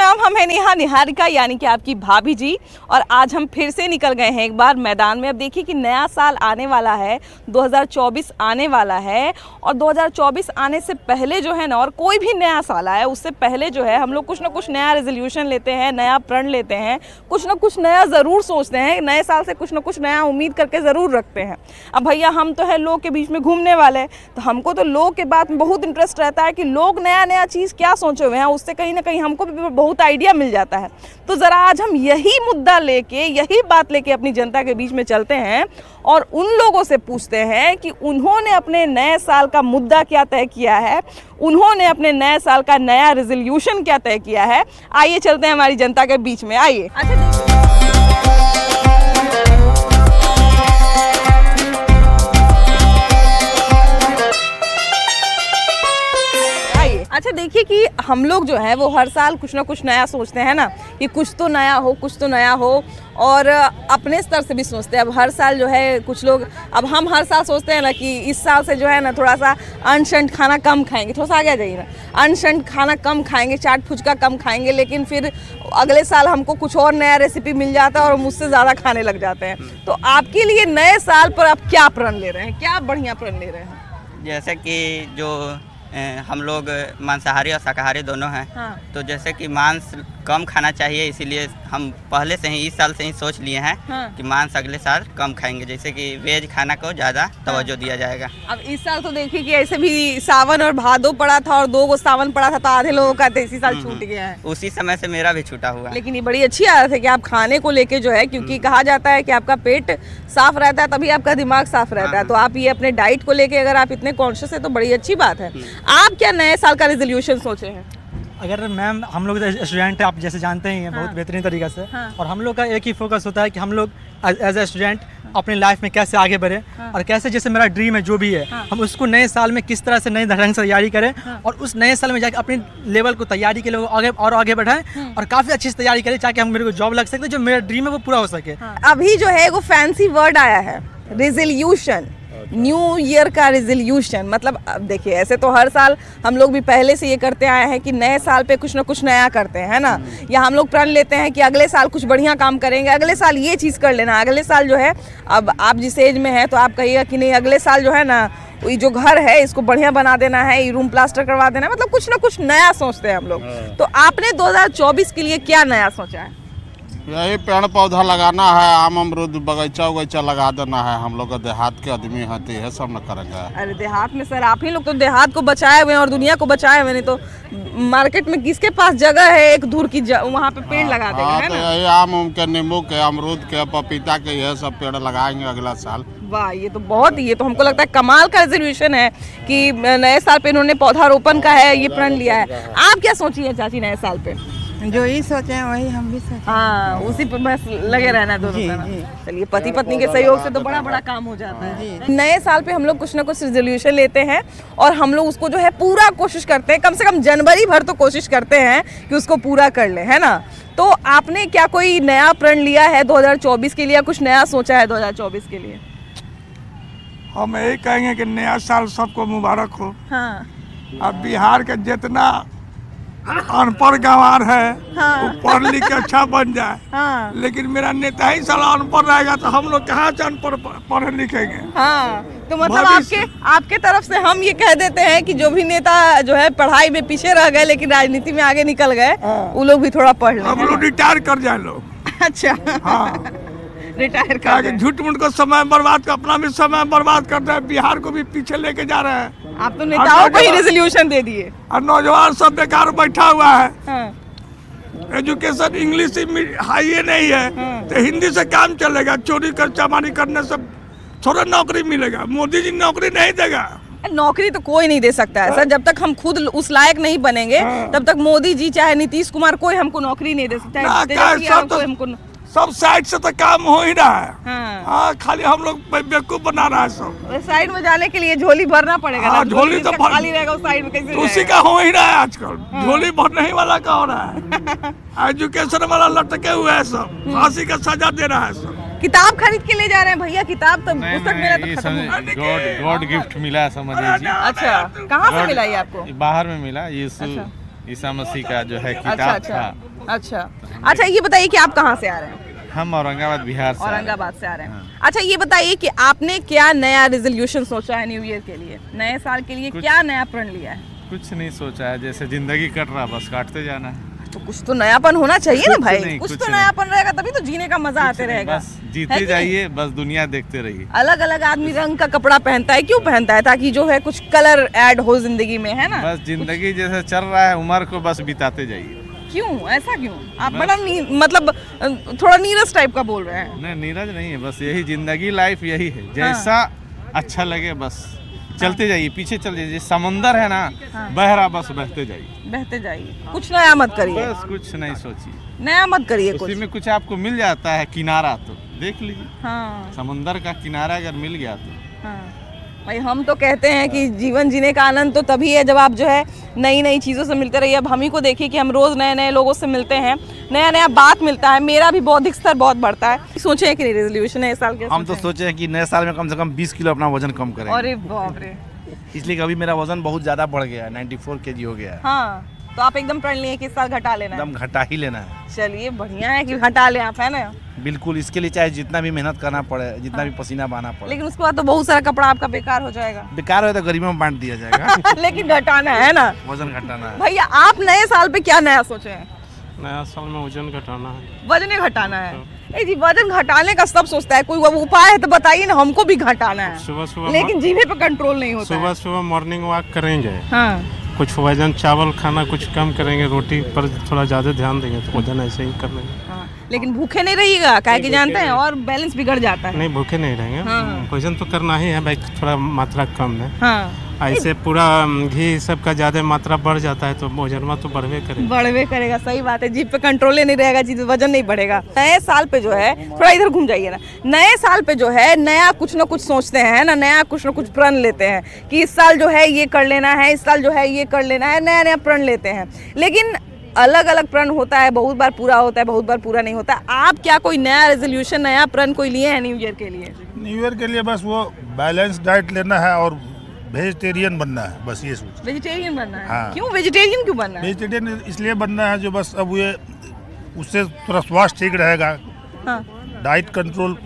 नाम हम है नेहा निहारिका यानी कि आपकी भाभी जी। और आज हम फिर से निकल गए हैं एक बार मैदान में। अब देखिए कि नया साल आने वाला है, 2024 आने वाला है। और 2024 आने से पहले जो है ना, और कोई भी नया साल आए उससे पहले जो है हम लोग कुछ ना कुछ नया रेजोल्यूशन लेते हैं, नया प्रण लेते हैं, कुछ ना कुछ नया ज़रूर सोचते हैं। नए साल से कुछ ना कुछ नया उम्मीद करके ज़रूर रखते हैं। अब भैया हम तो है लोग के बीच में घूमने वाले, तो हमको तो लोग के बात में बहुत इंटरेस्ट रहता है कि लोग नया नया चीज़ क्या सोचे हुए हैं, उससे कहीं ना कहीं हमको भी बहुत आइडिया मिल जाता है। तो ज़रा आज हम यही मुद्दा लेके, यही बात लेके अपनी जनता के बीच में चलते हैं और उन लोगों से पूछते हैं कि उन्होंने अपने नए साल का मुद्दा क्या तय किया है, उन्होंने अपने नए साल का नया रेजोल्यूशन क्या तय किया है। आइए चलते हैं हमारी जनता के बीच में, आइए। अच्छा देखिए कि हम लोग जो है वो हर साल कुछ ना कुछ नया सोचते हैं ना, कि कुछ तो नया हो, कुछ तो नया हो। और अपने स्तर से भी सोचते हैं। अब हर साल जो है कुछ लोग, अब हम हर साल सोचते हैं ना कि इस साल से जो है ना थोड़ा सा अनशंट खाना कम खाएंगे, थोड़ा सा आगे आ जाइए ना, अनशंट खाना कम खाएंगे, चाट फुचका कम खाएंगे। लेकिन फिर अगले साल हमको कुछ और नया रेसिपी मिल जाता है और मुझसे ज़्यादा खाने लग जाते हैं। तो आपके लिए नए साल पर आप क्या प्रण ले रहे हैं, क्या बढ़िया प्रण ले रहे हैं? जैसे कि जो हम लोग मांसाहारी और शाकाहारी दोनों हैं। हाँ। तो जैसे कि मांस कम खाना चाहिए, इसीलिए हम पहले से ही इस साल से ही सोच लिए हैं। हाँ। कि मांस अगले साल कम खाएंगे, जैसे कि वेज खाना को ज़्यादा तवज्जो दिया जाएगा। अब इस साल तो देखिए कि ऐसे भी सावन और भादो पड़ा था और 2 गो सावन पड़ा था, तो आधे लोगों का तो इसी साल छूट गया है। उसी समय से मेरा भी छूटा हुआ है। लेकिन ये बड़ी अच्छी आदत है कि आप खाने को लेके जो है, क्योंकि कहा जाता है कि आपका पेट साफ रहता है तभी आपका दिमाग साफ रहता है। तो आप ये अपने डाइट को लेके अगर आप इतने कॉन्शियस है तो बड़ी अच्छी बात है। आप क्या नए साल का रेजोल्यूशन सोचे हैं? अगर मैम हम लोग स्टूडेंट है, आप जैसे जानते ही हैं। हाँ। बहुत बेहतरीन तरीके से। हाँ। और हम लोग का एक ही फोकस होता है कि हम लोग एज ए स्टूडेंट अपनी लाइफ में कैसे आगे बढ़े। हाँ। और कैसे, जैसे मेरा ड्रीम है जो भी है। हाँ। हम उसको नए साल में किस तरह से नए ढंग से तैयारी करें। हाँ। और उस नए साल में जाकर अपनी लेवल को तैयारी के लिए आगे बढ़ाएं। हाँ। और काफ़ी अच्छी से तैयारी करें ताकि हम मेरे को जॉब लग सके, जो मेरा ड्रीम है वो पूरा हो सके। हाँ। अभी जो है वो फैंसी वर्ड आया है, रेजोल्यूशन, न्यू ईयर का रेजोल्यूशन। मतलब अब देखिए, ऐसे तो हर साल हम लोग भी पहले से ये करते आए हैं कि नए साल पे कुछ ना कुछ नया करते हैं, है ना। या हम लोग प्रण लेते हैं कि अगले साल कुछ बढ़िया काम करेंगे, अगले साल ये चीज़ कर लेना, अगले साल जो है, अब आप जिस एज में हैं तो आप कहिएगा कि नहीं अगले साल जो है ना, ये जो घर है इसको बढ़िया बना देना है, ये रूम प्लास्टर करवा देना है। मतलब कुछ ना कुछ नया सोचते हैं हम लोग। तो आपने 2024 के लिए क्या नया सोचा है? यही पेड़ पौधा लगाना है, आम अमरूद बगीचा उगीचा लगा देना है। हम लोग देहात के आदमी हैं तो यह सब न करेंगे। अरे देहात में सर आप ही लोग तो देहात को बचाए हुए हैं और दुनिया को बचाए हुए। नहीं तो मार्केट में किसके पास जगह है एक धूर की, वहाँ पे पेड़ लगा देंगे, है ना। यही आम उम के, नींबू के, अमरूद के, पपीता के, यह सब पेड़ लगाएंगे अगला साल। वाह, ये तो बहुत, ये तो हमको लगता है कमाल का रेजोल्यूशन है कि नए साल पे इन्होंने पौधारोपण का है ये प्रण लिया है। आप क्या सोचिए चाची नए साल पे? जो ही सोचे हैं वही हम भी सोचे। हाँ, उसी पर बस लगे रहना दोनों। चलिए, पति पत्नी के सहयोग से तो बड़ा बड़ा काम हो जाता है। नए साल पे हम लोग कुछ ना कुछ रेजोल्यूशन लेते हैं और हम लोग उसको जो है पूरा कोशिश करते हैं, कम से कम जनवरी भर तो कोशिश करते हैं कि उसको पूरा कर ले, है ना। तो आपने क्या कोई नया प्रण लिया है 2024 के लिए? कुछ नया सोचा है 2024 के लिए? हम यही कहेंगे कि नया साल सबको मुबारक हो। हाँ। अब बिहार के जितना अनपढ़ गंवार है, हाँ। वो पढ़ लिख के अच्छा बन जाए। हाँ। लेकिन मेरा नेता ही साला अनपढ़ रहेगा तो हम लोग कहाँ से अनपढ़ पढ़े लिखेंगे। हाँ, तो मतलब आपके तरफ से हम ये कह देते हैं कि जो भी नेता जो है पढ़ाई में पीछे रह गए लेकिन राजनीति में आगे निकल गए, वो लोग भी थोड़ा पढ़ लें। हम लोग रिटायर कर जाए लोग। अच्छा। हाँ, रिटायर कर, झूठ मूठ को समय बर्बाद कर, अपना भी समय बर्बाद करते हैं, बिहार को भी पीछे लेके जा रहे हैं। आप तो नेताओं को ही रेजोल्यूशन दे दिए और नौजवान सब बेकार बैठा हुआ है। हाँ। एजुकेशन इंग्लिश हाई नहीं है। हाँ। तो हिंदी से काम चलेगा, चोरी कर चमारी करने से थोड़ा नौकरी मिलेगा। मोदी जी नौकरी नहीं देगा। नौकरी तो कोई नहीं दे सकता है सर, जब तक हम खुद उस लायक नहीं बनेंगे। हाँ। तब तक मोदी जी चाहे नीतीश कुमार कोई हमको नौकरी नहीं दे सकता। सब साइड से तो काम हो ही रहा है। हाँ। हाँ, खाली हम लोग बेवकूफ बना रहा है सब। साइड में जाने के लिए झोली भरना पड़ेगा। हाँ, झोली तो खाली रहेगा उस साइड में कैसे तो उसी का हो ही रहा है आजकल। हाँ। झोली भरने ही वाला का हो रहा है। एजुकेशन वाला लटके हुए है सब, फांसी का सजा दे रहा है सब। किताब खरीद के ले जा रहे हैं भैया, किताब तो पुस्तक मेरा तो खत्म हो गया। गॉड गिफ्ट मिला समझ लीजिए। अच्छा, कहाँ से मिला ये आपको? बाहर में मिला, ईसा मसीह का जो है किताब था। अच्छा, ये बताइए कि आप कहाँ से आ रहे हैं? हम औरंगाबाद बिहार से औरंगाबाद से आ रहे हैं। अच्छा, ये बताइए कि आपने क्या नया रेजोल्यूशन सोचा है न्यू ईयर के लिए, नए साल के लिए क्या नया प्रण लिया है? कुछ नहीं सोचा है, जैसे जिंदगी कट रहा बस काटते जाना है। तो कुछ तो नयापन होना चाहिए ना भाई, कुछ तो नहीं। नयापन रहेगा तभी तो जीने का मजा आते रहेगा। बस जीते जाइए, बस दुनिया देखते रहिए। अलग अलग आदमी रंग का कपड़ा पहनता है, क्यों पहनता है? ताकि जो है कुछ कलर ऐड हो जिंदगी में, है ना? बस जिंदगी जैसे चल रहा है उम्र को बस बिताते जाइए। क्यों ऐसा क्यों? आप बड़ा मतलब थोड़ा नीरस टाइप का बोल रहे हैं। नहीं, नीरज नहीं है, बस यही जिंदगी, लाइफ यही है। जैसा अच्छा लगे बस चलते जाइए, पीछे चल जाइए। समुंदर है ना, बह रहा, बस बहते जाइए, कुछ नया मत करिए, बस कुछ नहीं सोचिए, नया मत करिए। उसी में कुछ आपको मिल जाता है किनारा तो देख लीजिए। हाँ, समुंदर का किनारा अगर मिल गया तो भाई हम तो कहते हैं कि जीवन जीने का आनंद तो तभी है जब आप जो है नई नई चीज़ों से मिलते रहिए। अब हम ही को देखिए कि हम रोज़ नए नए लोगों से मिलते हैं, नया नया बात मिलता है, मेरा भी बौद्धिक स्तर बहुत बढ़ता है। सोचे हैं कि रेजोल्यूशन है इस साल के? हम तो सोचे हैं कि नए साल में कम से कम 20 किलो अपना वजन कम करें। अरे बाप रे! इसलिए कभी मेरा वजन बहुत ज़्यादा बढ़ गया है, 94 kg हो गया है। हाँ, तो आप एकदम प्रण लिए कि इस साल घटा लेना है? एकदम घटा ही लेना है। चलिए बढ़िया है कि घटा ले आप, है ना? बिल्कुल, इसके लिए चाहे जितना भी मेहनत करना पड़े, जितना भी पसीना बहाना पड़े, लेकिन उसके बाद तो बहुत सारा कपड़ा आपका बेकार हो जाएगा। बेकार हो तो गरीबों में बांट दिया जाएगा। लेकिन घटाना है ना, वजन घटाना है। भैया आप नए साल पे क्या नया सोचे हैं? नया साल में वजन घटाना है। वजन घटाना है? जी, वजन घटाने का सब सोचता है, कोई उपाय है तो बताइए ना, हमको भी घटाना है। सुबह लेकिन जीभे पे कंट्रोल नहीं होता। सुबह मॉर्निंग वॉक करेंगे। हाँ, कुछ वजन चावल खाना कुछ कम करेंगे, रोटी पर थोड़ा ज़्यादा ध्यान देंगे तो वजन ऐसे ही कर लेंगे। हाँ, लेकिन भूखे नहीं रहिएगा, काहे कि जानते हैं और बैलेंस बिगड़ जाता है। नहीं, भूखे नहीं रहेंगे। हाँ। वजन तो करना ही है भाई, थोड़ा मात्रा कम है। हाँ, ऐसे पूरा घी सब का ज़्यादा मात्रा बढ़ जाता है तो वजन तो बढ़वे करेगा। सही बात है, जीभ पे कंट्रोल नहीं रहेगा, जी वजन नहीं बढ़ेगा। नए साल पे जो है, थोड़ा इधर घूम जाइए ना, नए साल पे जो है नया कुछ ना कुछ सोचते हैं ना, नया कुछ ना कुछ प्रण लेते हैं कि इस साल जो है ये कर लेना है, इस साल जो है ये कर लेना है, नया नया प्रण लेते हैं। लेकिन अलग अलग प्रण होता है, बहुत बार पूरा होता है, बहुत बार पूरा नहीं होता। आप क्या कोई नया रेजोल्यूशन, नया प्रण कोई लिए हैं न्यू ईयर के लिए? न्यू ईयर के लिए बस वो बैलेंस डाइट लेना है और वेजिटेरियन बनना है, बस ये सोच। वेजिटेरियन बनना है? हाँ। क्यों वेजिटेरियन क्यों बनना है? वेजिटेरियन इसलिए बनना है जो बस अब ये उससे थोड़ा स्वास्थ्य ठीक रहेगा। हाँ। डाइट कंट्रोल,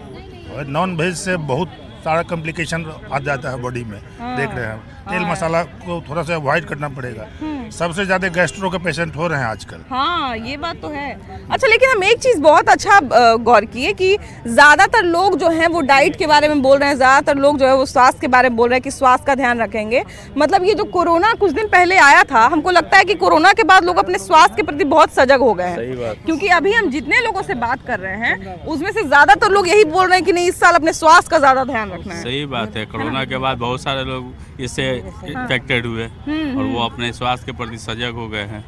नॉन वेज से बहुत सारा कॉम्प्लिकेशन आ जाता है बॉडी में। हाँ। देख रहे हैं, तेल मसाला को थोड़ा सा अवॉइड करना पड़ेगा। सबसे ज्यादा गैस्ट्रो के पेशेंट हो रहे हैं आजकल। हाँ, ये बात तो है। अच्छा, लेकिन हम एक चीज़ बहुत अच्छा गौर किए कि ज़्यादातर लोग जो हैं वो डाइट के बारे में बोल रहे हैं, ज़्यादातर लोग जो है वो स्वास्थ्य के बारे में बोल रहे हैं कि स्वास्थ्य का ध्यान रखेंगे। मतलब ये जो कोरोना कुछ दिन पहले आया था, हमको लगता है कि कोरोना के बाद लोग अपने स्वास्थ्य के प्रति बहुत सजग हो गए हैं। क्योंकि अभी हम जितने लोगों से बात कर रहे हैं उसमें से ज़्यादातर लोग यही बोल रहे हैं कि नहीं, इस साल अपने स्वास्थ्य का ज़्यादा ध्यान रखना है। सही बात है, कोरोना के बाद बहुत सारे लोग इससे इन्फेक्टेड हुए और वो अपने स्वास्थ्य के प्रति सजग हो गए हैं।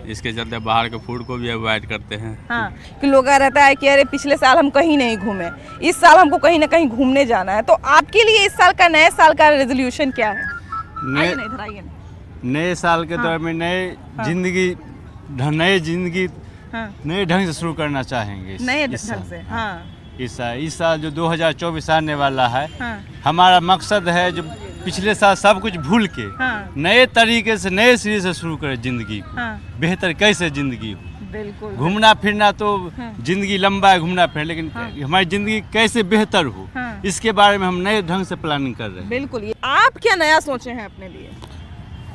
इसके चलते बाहर के फूड को भी अवॉइड करते हैं। हाँ, कि लोग रहता है कि अरे पिछले साल हम कहीं नहीं घूमे, इस साल हमको कहीं ना कहीं घूमने जाना है। तो आपके लिए इस साल का, नए साल का रेजोल्यूशन क्या है? नए साल के दौर में नए जिंदगी नए ढंग से शुरू करना चाहेंगे। नए ढंग से, हाँ। इस साल जो 2024 आने वाला है, हमारा मकसद है जो पिछले साल सब कुछ भूल के नए तरीके से, नए सिरे से शुरू करें जिंदगी को। बेहतर कैसे जिंदगी हो। बिल्कुल। घूमना फिरना तो जिंदगी लंबा है, घूमना फिरना, लेकिन हमारी जिंदगी कैसे बेहतर हो, इसके बारे में हम नए ढंग से प्लानिंग कर रहे हैं। बिल्कुल। आप क्या नया सोचे हैं अपने लिए?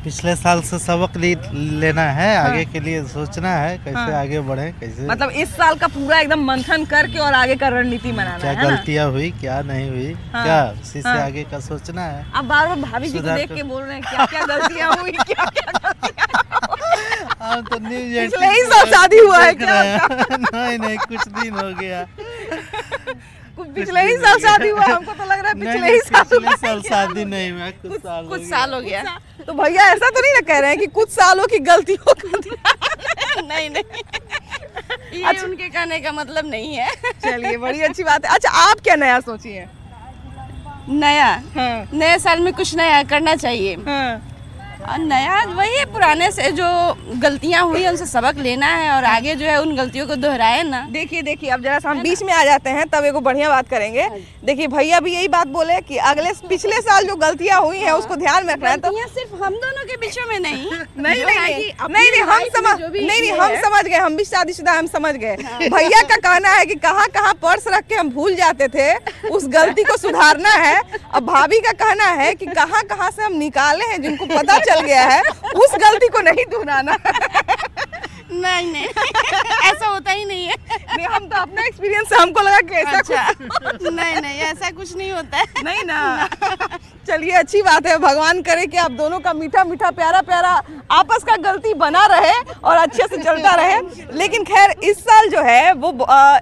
पिछले साल से सबक लेना है, आगे के लिए सोचना है, कैसे आगे बढ़े, कैसे मतलब इस साल का पूरा एकदम मंथन करके और आगे का रणनीति बनाना है। क्या गलतियाँ हुई, क्या नहीं हुई, क्या उसी से आगे का सोचना है। अब बार बार भाभी जी को देख के बोल रहे हैं क्या क्या गलतियाँ हुई, क्या क्या गलतियाँ। तो पिछले ही साल शादी हुआ है क्या? नहीं, कुछ दिन हो गया। पिछले ही साल शादी हुआ, हमको तो लग रहा है पिछले ही साल शादी नहीं हुआ, कुछ साल हो गया। तो भैया ऐसा तो नहीं ना कह रहे हैं कि कुछ सालों की गलतियों का? नहीं, ये अच्छा, उनके कहने का मतलब नहीं है। चलिए, बड़ी अच्छी बात है। अच्छा, आप क्या नया सोचिए? नया? नए साल में कुछ नया करना चाहिए। और नया वही है, पुराने से जो गलतियां हुई उनसे सबक लेना है और आगे जो है उन गलतियों को दोहराए ना। देखिए अब जरा हम बीच में आ जाते हैं तब एगो बढ़िया बात करेंगे। देखिए भैया भी यही बात बोले कि पिछले साल जो गलतियां हुई हैं उसको ध्यान में रखना है। तो सिर्फ हम दोनों के बीच में नहीं हम समझ गए, हम भी शादीशुदा, हम समझ गए। भैया का कहना है कि कहाँ पर्स रख के हम भूल जाते थे, उस गलती को सुधारना है। अब भाभी का कहना है कि कहाँ से हम निकाले हैं, जिनको पता चल गया है उस गलती को नहीं दोहराना। नहीं ऐसा होता ही नहीं है। नहीं, हम तो अपना एक्सपीरियंस से हमको लगा कि ऐसा नहीं ऐसा कुछ नहीं होता है। नहीं ना। चलिए अच्छी बात है, भगवान करे कि आप दोनों का मीठा प्यारा आपस का गलती बना रहे और अच्छे से चलता रहे। लेकिन खैर इस साल जो है वो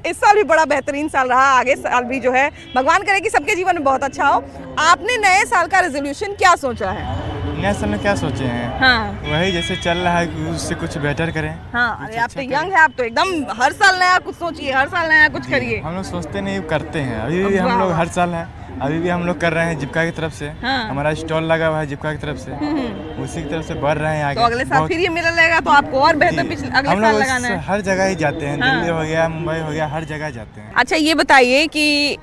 इस साल भी बड़ा बेहतरीन साल रहा, आगे साल भी जो है भगवान करे कि सबके जीवन में बहुत अच्छा हो। आपने नए साल का रेजोल्यूशन क्या सोचा है? नए साल में क्या सोचे हैं? हाँ। वही जैसे चल रहा है कि उससे कुछ बेटर करें। हाँ, अरे आप तो यंग है, आप तो एकदम हर साल नया कुछ सोचिए, हर साल नया कुछ करिए। हम लोग सोचते नहीं, करते हैं। अभी भी हम लोग हर साल है, अभी भी हम लोग कर रहे हैं जीविका की तरफ से। हाँ। हमारा स्टॉल लगा हुआ है जीविका की तरफ से, उसी की तरफ से बढ़ रहे हैं आगे। तो अगले साल फिर ये मेला लगेगा तो आपको और बेहतर अगले साल लगाना है। हर जगह ही जाते हैं, दिल्ली हो गया, मुंबई हो गया, हर जगह जाते हैं। अच्छा ये बताइए कि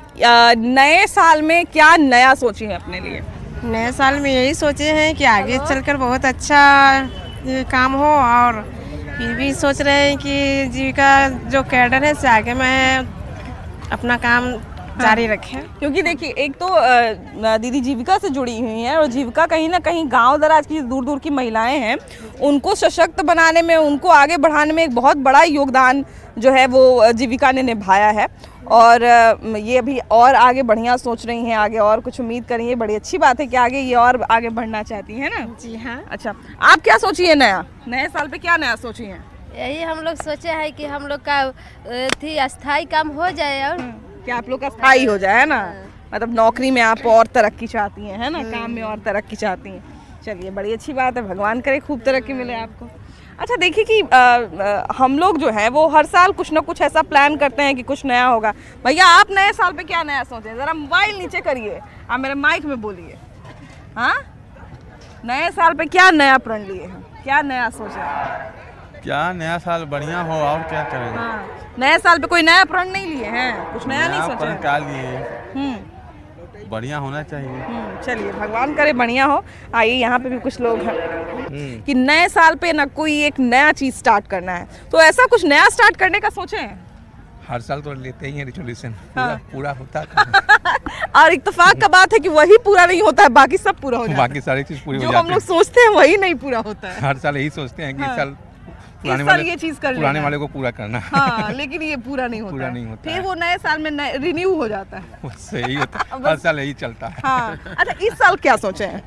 नए साल में क्या नया सोची है अपने लिए? नए साल में यही सोचे हैं कि आगे चलकर बहुत अच्छा काम हो, और फिर भी सोच रहे हैं कि जीविका जो कैडर है से आगे मैं अपना काम जारी रखें। क्योंकि देखिए एक तो दीदी जीविका से जुड़ी हुई हैं और जीविका कहीं ना कहीं गांव दराज की दूर की महिलाएं हैं, उनको सशक्त बनाने में, उनको आगे बढ़ाने में एक बहुत बड़ा योगदान जो है वो जीविका ने निभाया है। और ये अभी और आगे बढ़िया सोच रही हैं, आगे और कुछ उम्मीद करी है। बड़ी अच्छी बात है कि आगे ये और आगे बढ़ना चाहती हैं ना। जी हाँ। अच्छा आप क्या सोची है नए साल पे क्या नया सोची हैं? यही हम लोग सोचे हैं कि हम लोग का अस्थायी काम हो जाए और क्या आप लोग का स्थायी हो जाए, है ना। मतलब नौकरी में आप और तरक्की चाहती हैं, है ना, काम में और तरक्की चाहती हैं। चलिए बड़ी अच्छी बात है, भगवान करे खूब तरक्की मिले आपको। अच्छा देखिए कि हम लोग जो है वो हर साल कुछ ना कुछ ऐसा प्लान करते हैं कि कुछ नया होगा। भैया आप नए साल पे क्या नया सोचे? ज़रा मोबाइल नीचे करिए, आप मेरे माइक में बोलिए। हाँ, नए साल पे क्या नया प्रण लिए हैं, क्या नया सोचा? क्या नया साल बढ़िया हो और क्या करेंगे। हाँ, नए साल पे कोई नया प्रण नहीं लिए हैं, कुछ नया नहीं सोचा? क्या लिए? बढ़िया होना चाहिए। चलिए भगवान करे बढ़िया हो। आइए यहाँ पे भी कुछ लोग हैं कि नए साल पे ना कोई एक नया चीज स्टार्ट करना है, तो ऐसा कुछ नया स्टार्ट करने का सोचे हैं? हर साल तो लेते ही हैं रेजोल्यूशन, पूरा होता है। और इत्तेफाक का बात है कि वही पूरा नहीं होता है, बाकी सब पूरा हो जाता है। बाकी सारी चीज पूरी हो जाती है। जो हम लोग सोचते हैं वही नहीं पूरा होता है। हर साल यही सोचते हैं कि इस साल ये चीज कर पुराने वाले को पूरा करना है। हाँ, लेकिन ये पूरा नहीं होता, फिर वो नए साल में रिन्यू हो जाता है। सही होता है, हर साल यही चलता है। हाँ। अच्छा इस साल क्या सोचे हैं?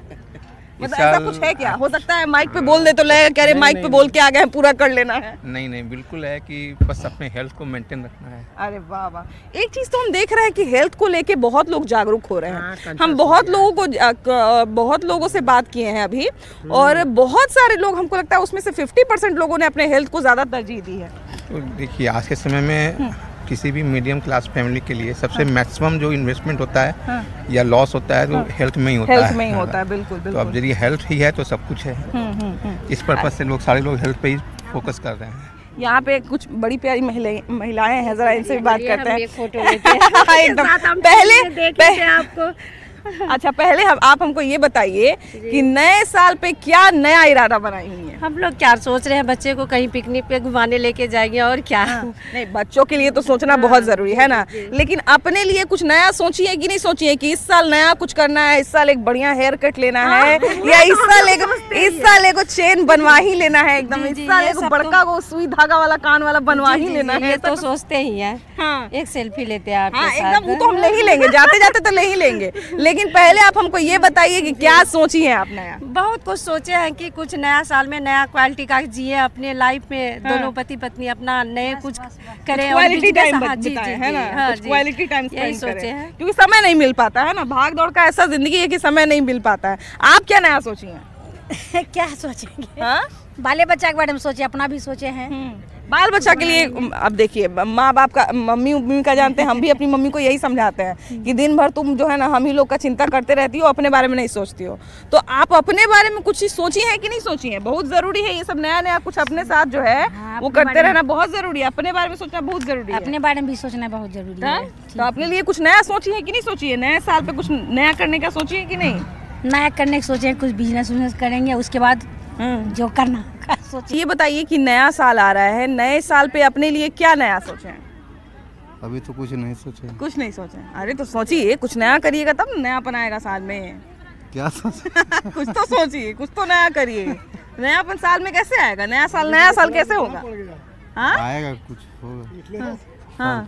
मतलब ऐसा कुछ है क्या? हो सकता है माइक पे बोल दे तो लगेगा कह रहे माइक पे बोल के आ गए हैं, पूरा कर लेना है। नहीं बिल्कुल है कि बस अपने हेल्थ को मेंटेन रखना है। अरे वाह वाह, एक चीज तो हम देख रहे हैं कि हेल्थ को लेके बहुत लोग जागरूक हो रहे हैं। हम बहुत लोगों से बात किए हैं अभी, और बहुत सारे लोग, हमको लगता है उसमें से 50% लोगों ने अपने हेल्थ को ज्यादा तरजीह दी है। तो देखिए आज के समय में किसी भी मीडियम क्लास फैमिली के लिए सबसे मैक्सिमम जो इन्वेस्टमेंट होता है या लॉस होता है तो हेल्थ में ही होता है। हेल्थ में ही होता है, बिल्कुल। तो अब यदि हेल्थ ही है तो सब कुछ है। इस पर्पज से सारे लोग हेल्थ पे ही फोकस कर रहे हैं। यहाँ पे कुछ बड़ी प्यारी महिलाएं हैं, जरा इनसे भी बात करते हैं। फोटो लेते हैं। एकदम पहले आपको अच्छा पहले आप हमको ये बताइए कि नए साल पे क्या नया इरादा बनाई हुई है? हम लोग क्या सोच रहे हैं, बच्चे को कहीं पिकनिक पे घुमाने लेके जाएंगे और क्या। नहीं, बच्चों के लिए तो सोचना बहुत जरूरी है ना, लेकिन अपने लिए कुछ नया सोचिए कि नहीं सोचिए कि इस साल नया कुछ करना है, इस साल एक बढ़िया हेयर कट लेना है, या इस साल एक चेन बनवा ही लेना है, एकदम इस साल एक बड़का वो सुई धागा वाला कान वाला बनवा ही लेना है। तो सोचते ही है। एक सेल्फी लेते हैं आपके साथ। एकदम, वो तो हम ले ही लेंगे, जाते जाते तो ले ही लेंगे, लेकिन पहले आप हमको ये बताइए कि क्या सोची है आप नया? बहुत कुछ सोचे हैं कि कुछ नया साल में नया क्वालिटी का जिए अपने लाइफ में। दोनों पति पत्नी अपना नए कुछ करें, क्वालिटी टाइम बिताएं, है ना, क्वालिटी टाइम स्पेंड करें, क्योंकि समय नहीं मिल पाता है ना, भाग दौड़ का ऐसा जिंदगी है कि समय नहीं मिल पाता है। आप क्या नया सोची हैं? क्या सोचेंगे? बाले बच्चा के बारे में सोचे, अपना भी सोचे हैं। बाल बच्चा के लिए अब देखिए, माँ बाप का, मम्मी का जानते हैं, हम भी अपनी मम्मी को यही समझाते हैं कि दिन भर तुम जो है ना हम ही लोग का चिंता करते रहती हो, अपने बारे में नहीं सोचती हो। तो आप अपने बारे में कुछ चीज सोची है कि नहीं सोची है? बहुत जरूरी है ये सब, नया नया कुछ अपने साथ जो है वो करते रहना बहुत जरूरी है। अपने बारे में सोचना बहुत जरूरी है। अपने बारे में भी सोचना बहुत जरूरी है। तो अपने लिए कुछ नया सोची है कि नहीं सोची है? नए साल पे कुछ नया करने का सोची है कि नहीं? नया करने की सोचे, कुछ बिजनेस करेंगे, उसके बाद जो करना ये बताइए कि नया साल आ रहा है, नए साल पे अपने लिए क्या नया सोचे हैं? अभी तो कुछ नहीं सोचे। कुछ नहीं सोचे? अरे तो सोचिए, कुछ नया करिएगा तब नयापन आएगा साल में। क्या सोचे? कुछ तो सोचिए, कुछ तो नया करिए। नयापन साल में कैसे आएगा? नया साल कैसे होगा? हाँ आएगा, कुछ होगा। हाँ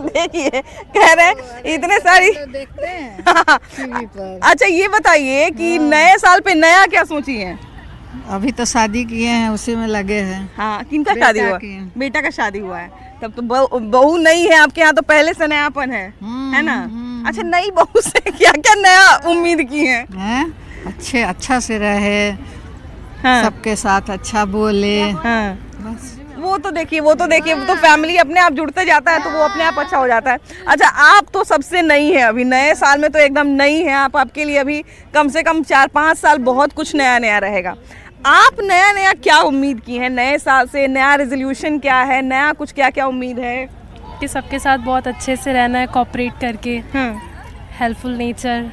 देखिए कह रहे इतने सारी देखते हैं। अच्छा ये बताइए कि नए साल पे नया क्या सोची है? अभी तो शादी किए हैं, उसी में लगे हैं। हाँ, किनका शादी हुआ? बेटा का शादी हुआ है। तब तो बहू नई है आपके यहाँ, तो पहले से नयापन है ना? अच्छा, नई बहू से क्या क्या नया उम्मीद की है? अच्छा से रहे, सबके साथ अच्छा बोले। बस वो तो देखिए वो तो फैमिली अपने आप जुड़ते जाता है, तो वो अपने आप अच्छा हो जाता है। अच्छा, आप तो सबसे नई है अभी, नए साल में तो एकदम नई है आप। आपके लिए अभी कम से कम 4-5 साल बहुत कुछ नया नया रहेगा। आप नया नया क्या उम्मीद की है नए साल से? नया रेजोल्यूशन क्या है? नया कुछ क्या क्या उम्मीद है? कि सबके साथ बहुत अच्छे से रहना है, कोऑपरेट करके, हेल्पफुल नेचर,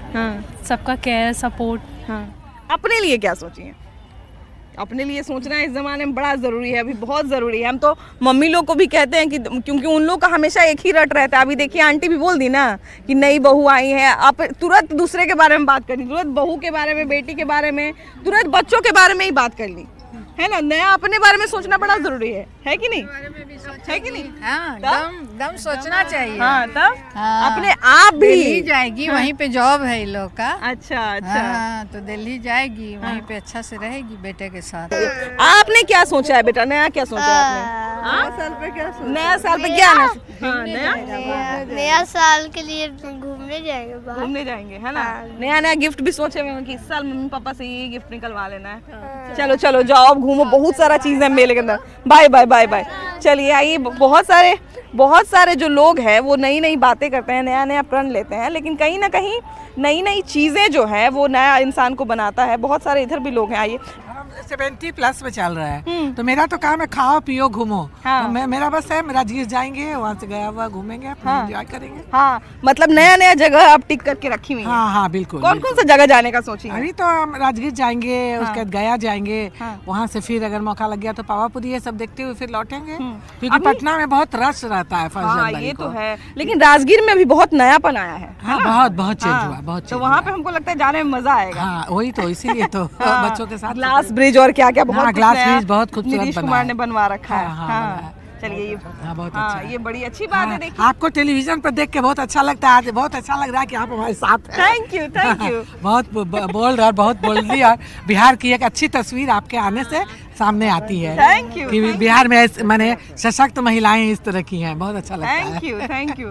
सबका केयर सपोर्ट। अपने लिए क्या सोची है? अपने लिए सोचना इस ज़माने में बड़ा ज़रूरी है, अभी बहुत ज़रूरी है। हम तो मम्मी लोग को भी कहते हैं कि क्योंकि उन लोग का हमेशा एक ही रट रहता है। अभी देखिए आंटी भी बोल दी ना कि नई बहू आई है, आप तुरंत दूसरे के बारे में बात कर ली, तुरंत बहू के बारे में, बेटी के बारे में, तुरंत बच्चों के बारे में ही बात कर ली, है ना? नया अपने बारे में सोचना बड़ा ज़रूरी है कि नहीं? है कि नहीं? हाँ, दम सोचना चाहिए। हाँ, तब अपने आप भी दिल्ली जाएगी, वहीं पे जॉब है इन लोग का। अच्छा। हाँ, तो दिल्ली जाएगी, वहीं पे अच्छा से रहेगी बेटे के साथ। आपने क्या सोचा है बेटा? नया क्या सोचा है आपने? नया साल पे क्या सोचा? नया साल पे क्या? नया साल के लिए घूमने जाएंगे, घूमने जाएंगे, है ना? नया नया गिफ्ट भी सोचे हुए कि इस साल मम्मी पापा से ये गिफ्ट निकलवा लेना है। चलो चलो जाओ घूमो, बहुत सारा चीज़ है मेले के अंदर। Bye bye bye bye. चलिए आइए, बहुत सारे जो लोग हैं वो नई नई बातें करते हैं, नया नया प्रण लेते हैं, लेकिन कहीं ना कहीं नई नई चीज़ें जो है वो नया इंसान को बनाता है। बहुत सारे इधर भी लोग हैं। आइए, 70+ में चल रहा है, तो मेरा तो काम है खाओ पियो घूमो। हाँ। तो मेरा बस है, मेरा जीत जाएंगे, वहाँ से गया हुआ घूमेंगे, एंजॉय करेंगे। हाँ, मतलब नया नया जगह आप टिक करके रखी हुई है। हाँ, बिल्कुल। कौन कौन सा जगह जाने का सोची? अभी तो हम राजगीर जाएंगे, उसके बाद गया जाएंगे, वहाँ से फिर अगर मौका लग गया तो पावापुरी ये सब देखते हुए फिर लौटेंगे, क्योंकि पटना में बहुत रश रहता है 1 जनवरी ये तो है, लेकिन राजगीर में भी बहुत नयापन आया है। बहुत चेंज हुआ, बहुत। तो वहाँ पे हमको लगता है जाने में मजा आएगा। हाँ, वही तो, इसीलिए तो बच्चों के साथ ग्लास ब्रिज और क्या क्या बहुत ग्लास ब्रिज बहुत खूबसूरत नीतीश कुमार ने बनवा रखा है। चलिए ये बहुत अच्छा है। ये बड़ी अच्छी बात है। देखिए आपको टेलीविजन पर देख के बहुत अच्छा लगता है, आज बहुत अच्छा लग रहा है कि आप हमारे साथ हैं। थैंक यू बहुत बोल्ड और बहुत बोल्डली, और बिहार की एक अच्छी तस्वीर आपके आने से सामने आती है। Thank you. कि बिहार में माने सशक्त महिलाएं इस तरह की हैं, बहुत अच्छा लगता है। Thank you.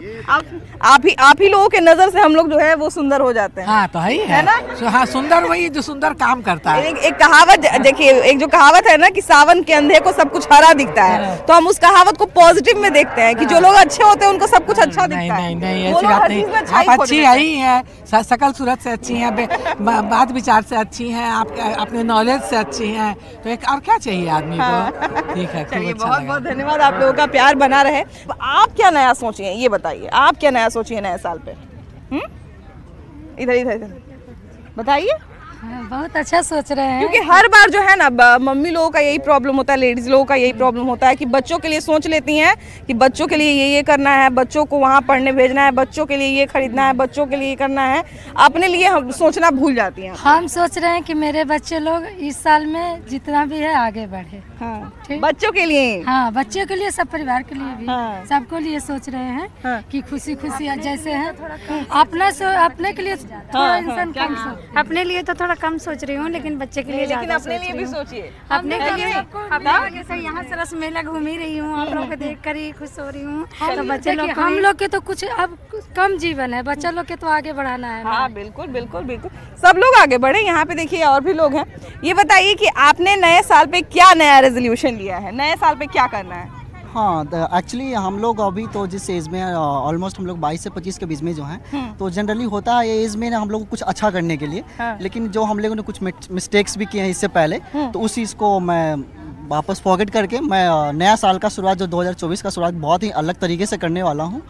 आप ही लोगों के नजर से हम लोग जो है वो सुंदर हो जाते हैं। हाँ, तो है ना? हाँ, सुंदर वही जो सुंदर काम करता है। एक कहावत देखिए, एक जो कहावत है ना कि सावन के अंधे को सब कुछ हरा दिखता है, तो हम उस कहावत को पॉजिटिव में देखते हैं कि जो लोग अच्छे होते हैं उनको सब कुछ अच्छा दिखता है। नहीं, ऐसी बात नहीं। आप अच्छी ही हैं, सकल सूरत से अच्छी हैं, बात विचार से अच्छी हैं, आप अपने नॉलेज से अच्छी हैं, तो एक और क्या चाहिए आदमी को? ठीक है, चलिए, बहुत बहुत धन्यवाद। आप लोगों का प्यार बना रहे। आप क्या नया सोचिए, ये बताइए, आप क्या नया सोचिए नए साल पे? इधर बताइए। बहुत अच्छा सोच रहे हैं, क्योंकि हर बार जो है ना मम्मी लोगों का यही प्रॉब्लम होता है, लेडीज लोगों का यही प्रॉब्लम होता है कि बच्चों के लिए सोच लेती हैं कि बच्चों के लिए ये करना है, बच्चों को वहाँ पढ़ने भेजना है, बच्चों के लिए ये खरीदना है, बच्चों के लिए ये करना है, अपने लिए हम सोचना भूल जाती हैं। हम सोच रहे हैं कि मेरे बच्चे लोग इस साल में जितना भी है आगे बढ़े। ठीक, बच्चों के लिए। हाँ, बच्चों के लिए, सब परिवार के लिए भी, सबको लिए सोच रहे हैं कि खुशी जैसे है अपने के लिए थोड़ा इंसान, अपने लिए तो थोड़ा थोड़ा कम सोच रही हूँ, लेकिन बच्चे के लिए लेकिन अपने लिए भी सोचिए। अपने के लिए जैसे यहाँ से रस मेला घूम ही रही हूँ, आप लोग को देख कर ही खुश हो रही हूँ। तो बच्चे लोग, हम लोग के तो कुछ अब कम जीवन है, बच्चा लोग के तो आगे बढ़ाना है। हाँ बिल्कुल बिल्कुल बिल्कुल, सब लोग आगे बढ़े। यहाँ पे देखिए और भी लोग हैं। ये बताइए कि आपने नए साल पे क्या नया रेजोल्यूशन लिया है, नए साल पे क्या करना है? हाँ, एक्चुअली हम लोग अभी तो जिस एज में ऑलमोस्ट हम लोग 22 से 25 के बीच में जो हैं, तो जनरली होता है ये एज में ना हम लोग को कुछ अच्छा करने के लिए। लेकिन जो हम लोगों ने कुछ मिस्टेक्स भी किए हैं इससे पहले, तो उस चीज़ को मैं वापस फॉरगेट करके मैं नया साल का शुरुआत जो 2024 का शुरुआत बहुत ही अलग तरीके से करने वाला हूँ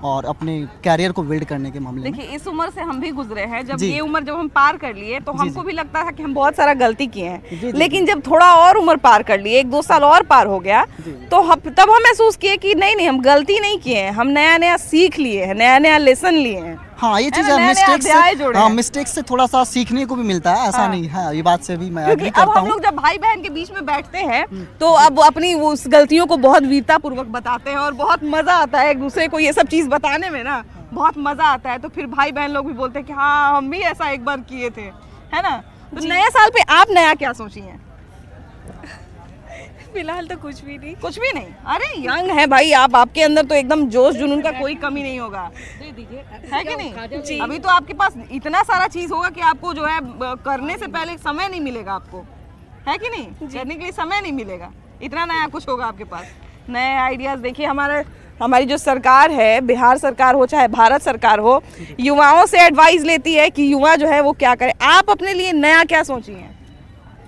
और अपने कैरियर को बिल्ड करने के मामले में। देखिए इस उम्र से हम भी गुजरे हैं, जब ये उम्र जब हम पार कर लिए तो हमको भी लगता था कि हम बहुत सारा गलती किए हैं, लेकिन जब थोड़ा और उम्र पार कर लिए, 1-2 साल और पार हो गया, तो तब हम महसूस किए कि नहीं हम गलती नहीं किए हैं, हम नया नया सीख लिए हैं, नया नया लेसन लिए हैं। हाँ, ये चीज़ मिस्टेक से थोड़ा सा सीखने को भी मिलता है, ऐसा नहीं है। ये बात से भी मैं एग्री करता हूँ। हम लोग जब भाई बहन के बीच में बैठते हैं तो अब अपनी उस गलतियों को बहुत वीरता पूर्वक बताते हैं और बहुत मजा आता है एक दूसरे को ये सब चीज बताने में ना, बहुत मजा आता है। तो फिर भाई बहन लोग भी बोलते हैं कि हाँ हम भी ऐसा एक बार किए थे, है ना। तो नए साल पे आप नया क्या सोची हैं? फिलहाल तो कुछ भी नहीं। कुछ भी नहीं? अरे यंग है भाई आप, आपके अंदर तो एकदम जोश जुनून का कोई कमी नहीं होगा, है कि नहीं? अभी तो आपके पास इतना सारा चीज होगा कि आपको जो है करने से पहले समय नहीं मिलेगा आपको, है कि नहीं? करने के लिए समय नहीं मिलेगा, इतना नया कुछ होगा आपके पास, नए आइडियाज। देखिए हमारी जो सरकार है, बिहार सरकार हो चाहे भारत सरकार हो, युवाओं से एडवाइस लेती है कि युवा जो है वो क्या करे। आप अपने लिए नया क्या सोची हैं?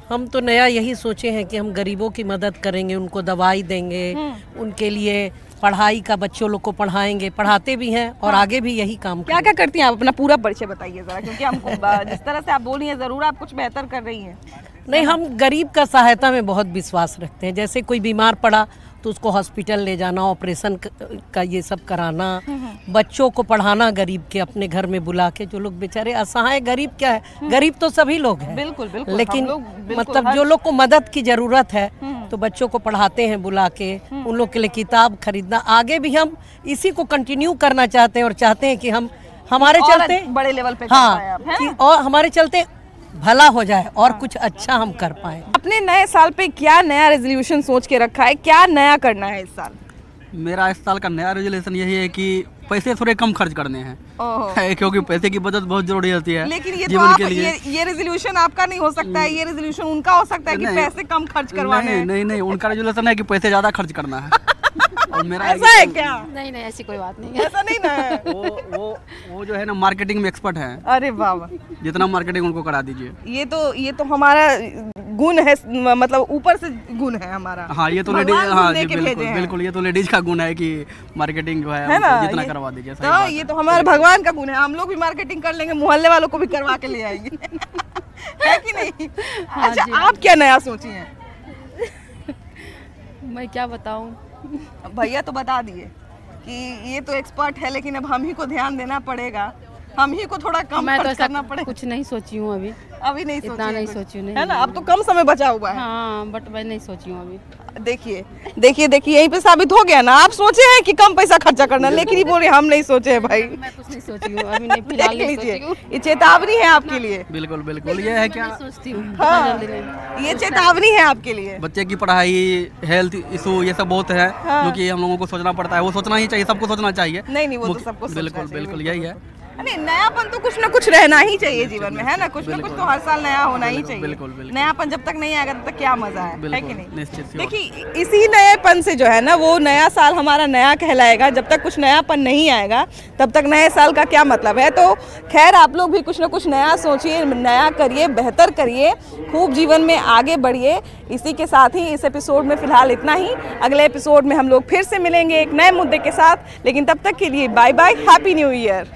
हम तो नया यही सोचे हैं कि हम गरीबों की मदद करेंगे, उनको दवाई देंगे, उनके लिए पढ़ाई का बच्चों लोग को पढ़ाएंगे, पढ़ाते भी हैं और आगे भी यही काम क्या क्या करती हैं आप? अपना पूरा परिचय बताइए जरा, क्योंकि हमको जिस तरह से आप बोली हैं जरूर आप कुछ बेहतर कर रही हैं। नहीं, हम गरीब का सहायता में बहुत विश्वास रखते हैं। जैसे कोई बीमार पड़ा तो उसको हॉस्पिटल ले जाना, ऑपरेशन का ये सब कराना, बच्चों को पढ़ाना गरीब के अपने घर में बुला के, जो लोग बेचारे असहाय, गरीब क्या है, गरीब तो सभी लोग हैं बिल्कुल बिल्कुल, लेकिन मतलब जो लोग को मदद की जरूरत है तो बच्चों को पढ़ाते हैं बुला के, उन लोग के लिए किताब खरीदना। आगे भी हम इसी को कंटिन्यू करना चाहते हैं और चाहते हैं कि हम हमारे चलते बड़े लेवल पे और हमारे चलते भला हो जाए और कुछ अच्छा हम कर पाए। अपने नए साल पे क्या नया रेजोल्यूशन सोच के रखा है, क्या नया करना है इस साल? मेरा इस साल का नया रेजोल्यूशन यही है कि पैसे थोड़े कम खर्च करने हैं, क्योंकि पैसे की बचत बहुत जरूरी होती है। लेकिन ये जीवन के लिए ये रेजोल्यूशन आपका नहीं हो सकता है, ये रेजोल्यूशन उनका हो सकता है कि पैसे कम खर्च करवाने हैं। नहीं, उनका रेजोल्यूशन है कि पैसे ज्यादा खर्च करना है। और मेरा ऐसा है क्या? नहीं ऐसी कोई बात नहीं है, ऐसा नहीं ना। वो जो है ना मार्केटिंग में एक्सपर्ट है। अरे वाह, जितना मार्केटिंग उनको करा दीजिए। ये तो हमारा गुण है, मतलब ऊपर से गुण है हमारा। हाँ, ये तो लेडीज, हाँ जी बिल्कुल, ये तो लेडीज का गुण है कि मार्केटिंग जो है ना जितना करवा दीजिए। तो ये तो हमारे भगवान का गुण है, हम लोग भी मार्केटिंग कर लेंगे, मोहल्ले वालों को भी करवा के ले आएंगे। है कि नहीं? अच्छा, आप क्या नया सोची हैं? मैं क्या बताऊं? भैया तो बता दिए कि ये तो एक्सपर्ट है, लेकिन अब हम ही को ध्यान देना पड़ेगा, हम ही को थोड़ा कम खर्च करना पड़ेगा। कुछ नहीं सोची हूँ अभी नहीं सोची, इतना नहीं सोची हूँ, है ना। अब तो कम समय बचा हुआ है। हाँ, बट मैं नहीं सोची हूँ अभी। देखिए यहीं पे साबित हो गया ना, आप सोचे हैं कि कम पैसा खर्चा करना, लेकिन ये बोल रहे हम नहीं सोचे हैं भाई। मैं कुछ नहीं सोची हूँ अभी, नहीं फिलहाल नहीं सोची हूँ। ये चेतावनी है आपके लिए। बिल्कुल, ये है क्या सोचती हूँ। हाँ, ये चेतावनी है आपके लिए। बच्चे की पढ़ाई, हेल्थ इशू, ये सब बहुत है जो कि हम लोगों को सोचना पड़ता है। वो सोचना ही चाहिए, सबको सोचना चाहिए। नहीं, वो तो सबको बिल्कुल यही है। नहीं, नयापन तो कुछ ना कुछ रहना ही चाहिए जीवन में, है ना। कुछ ना कुछ तो हर साल नया होना ही चाहिए। बिल्कुल। नयापन जब तक नहीं आएगा तब तक क्या मजा है कि नहीं? निश्चित। देखिए इसी नएपन से जो है ना, वो नया साल हमारा नया कहलाएगा। जब तक कुछ नयापन नहीं आएगा तब तक नए साल का क्या मतलब है। तो खैर, आप लोग भी कुछ ना कुछ नया सोचिए, नया करिए, बेहतर करिए, खूब जीवन में आगे बढ़िए। इसी के साथ ही इस एपिसोड में फिलहाल इतना ही। अगले एपिसोड में हम लोग फिर से मिलेंगे एक नए मुद्दे के साथ, लेकिन तब तक के लिए bye bye, happy new year.